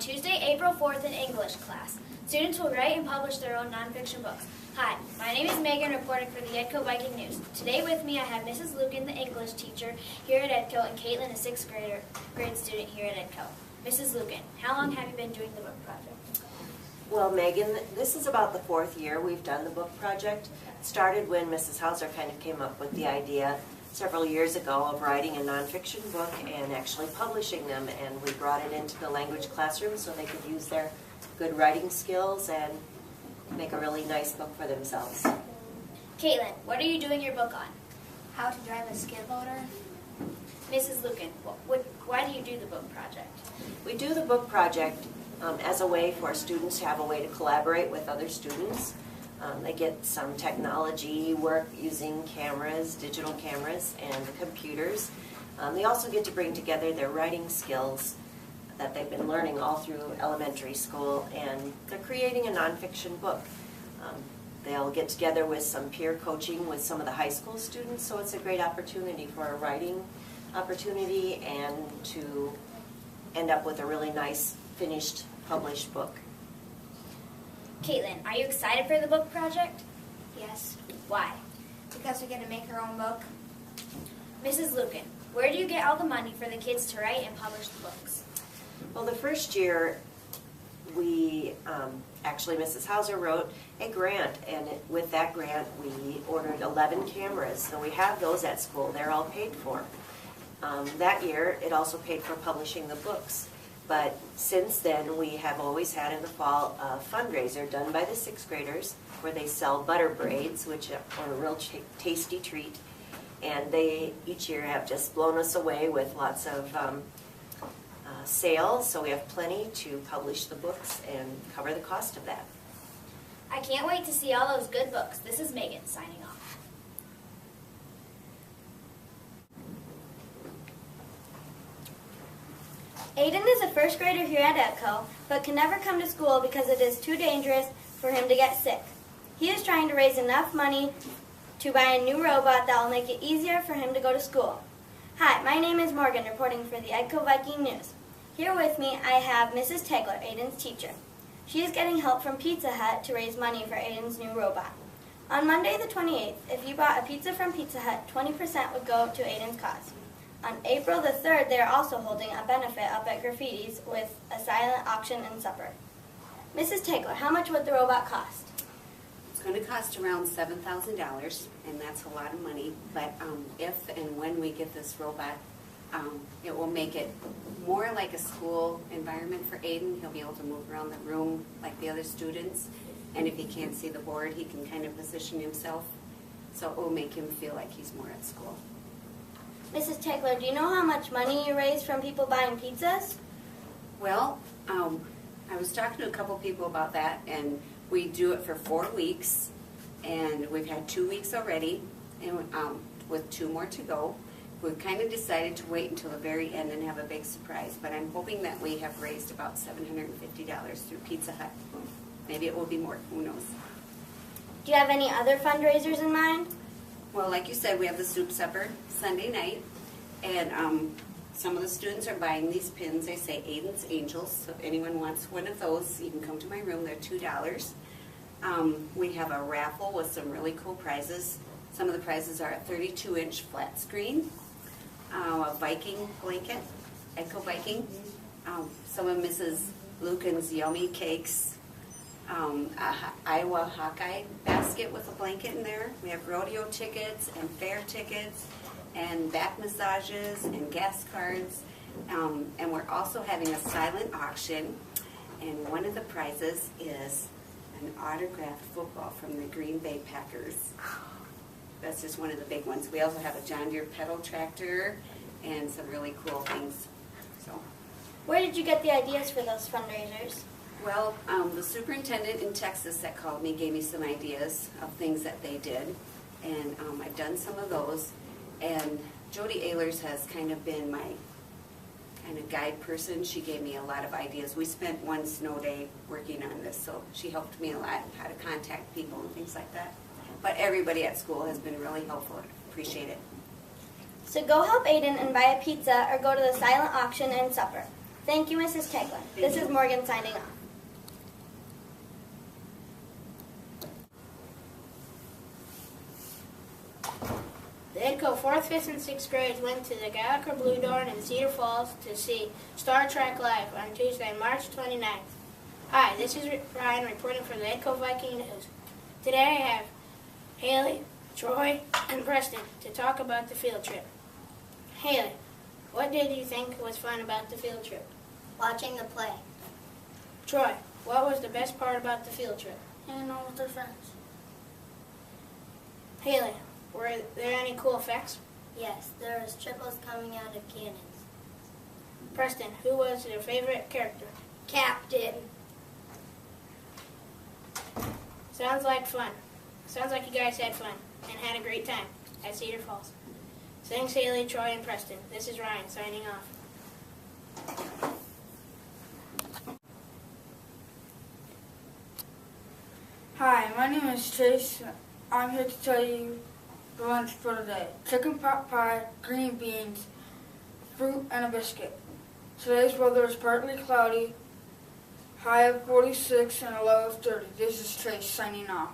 Tuesday, April 4th in English class, students will write and publish their own nonfiction books. Hi, my name is Megan, reporting for the Edco Viking News. Today with me I have Mrs. Lucan, the English teacher here at Edco, and Caitlin, a 6th grade student here at Edco. Mrs. Lucan, how long have you been doing the book project? Well, Megan, this is about the 4th year we've done the book project. It started when Mrs. Hauser kind of came up with the idea several years ago of writing a nonfiction book and actually publishing them, and we brought it into the language classroom so they could use their good writing skills and make a really nice book for themselves. Caitlin, what are you doing your book on? How to drive a skid loader. Mrs. Lucan, why do you do the book project? We do the book project as a way for students to have a way to collaborate with other students. They get some technology work using cameras, digital cameras, and computers. They also get to bring together their writing skills that they've been learning all through elementary school, and they're creating a nonfiction book. They'll get together with some peer coaching with some of the high school students, so it's a great opportunity for a writing opportunity and to end up with a really nice finished published book. Caitlin, are you excited for the book project? Yes, Why? because we get to make our own book. Mrs. Lucan, where do you get all the money for the kids to write and publish the books? Well, the first year we actually Mrs. Hauser wrote a grant, and with that grant we ordered 11 cameras. So we have those at school. They're all paid for. That year it also paid for publishing the books. But since then, we have always had in the fall a fundraiser done by the 6th graders where they sell butter braids, which are a real tasty treat. And they each year have just blown us away with lots of sales, so we have plenty to publish the books and cover the cost of that. I can't wait to see all those good books. This is Megan signing off. Aiden is a 1st grader here at Edco, but can never come to school because it is too dangerous for him to get sick. He is trying to raise enough money to buy a new robot that will make it easier for him to go to school. Hi, my name is Morgan, reporting for the Edco Viking News. Here with me I have Mrs. Tegler, Aiden's teacher. She is getting help from Pizza Hut to raise money for Aiden's new robot. On Monday the 28th, if you bought a pizza from Pizza Hut, 20% would go to Aiden's cause. On April the 3rd, they are also holding a benefit up at Graffiti's with a silent auction and supper. Mrs. Tegler, how much would the robot cost? It's going to cost around $7,000, and that's a lot of money. But if and when we get this robot, it will make it more like a school environment for Aiden. He'll be able to move around the room like the other students. And if he can't see the board, he can kind of position himself. So it will make him feel like he's more at school. Mrs. Tegler, do you know how much money you raise from people buying pizzas? Well, I was talking to a couple people about that, and we do it for 4 weeks, and we've had 2 weeks already, and with 2 more to go. We've kind of decided to wait until the very end and have a big surprise, but I'm hoping that we have raised about $750 through Pizza Hut. Maybe it will be more, who knows. Do you have any other fundraisers in mind? Well, like you said, we have the soup supper Sunday night, and some of the students are buying these pins. They say Aiden's Angels, so if anyone wants one of those, you can come to my room. They're $2. We have a raffle with some really cool prizes. Some of the prizes are a 32-inch flat screen, a Viking blanket, Edco Viking, some of Mrs. Lucan's yummy cakes, Iowa Hawkeye basket with a blanket in there. We have rodeo tickets and fair tickets and back massages and gas cards. And we're also having a silent auction. And one of the prizes is an autographed football from the Green Bay Packers. That's just one of the big ones. We also have a John Deere pedal tractor and some really cool things. So, Where did you get the ideas for those fundraisers? well, the superintendent in Texas that called me gave me some ideas of things that they did, and I've done some of those. And Jody Ehlers has kind of been my kind of guide person. She gave me a lot of ideas. We spent one snow day working on this, so she helped me a lot how to contact people and things like that. But everybody at school has been really helpful. I appreciate it. So go help Aiden and buy a pizza or go to the silent auction and supper. Thank you, Mrs. Keglin. This is Morgan signing off. The EDCO 4th, 5th, and 6th grades went to the Gallagher Blue Dorn in Cedar Falls to see Star Trek Live on Tuesday, March 29th. Hi, this is Ryan reporting for the EDCO Viking News. Today I have Haley, Troy, and Preston to talk about the field trip. Haley, what did you think was fun about the field trip? Watching the play. Troy, what was the best part about the field trip? Hanging out with their friends. Haley, were there any cool effects? Yes, there was triples coming out of cannons. Preston, who was your favorite character? Captain. Sounds like fun. Sounds like you guys had fun and had a great time at Cedar Falls. Thanks, Haley, Troy, and Preston. This is Ryan signing off. Hi, my name is Chase. I'm here to tell you the lunch for today. Chicken pot pie, green beans, fruit, and a biscuit. Today's weather is partly cloudy, high of 46 and a low of 30. This is Chase signing off.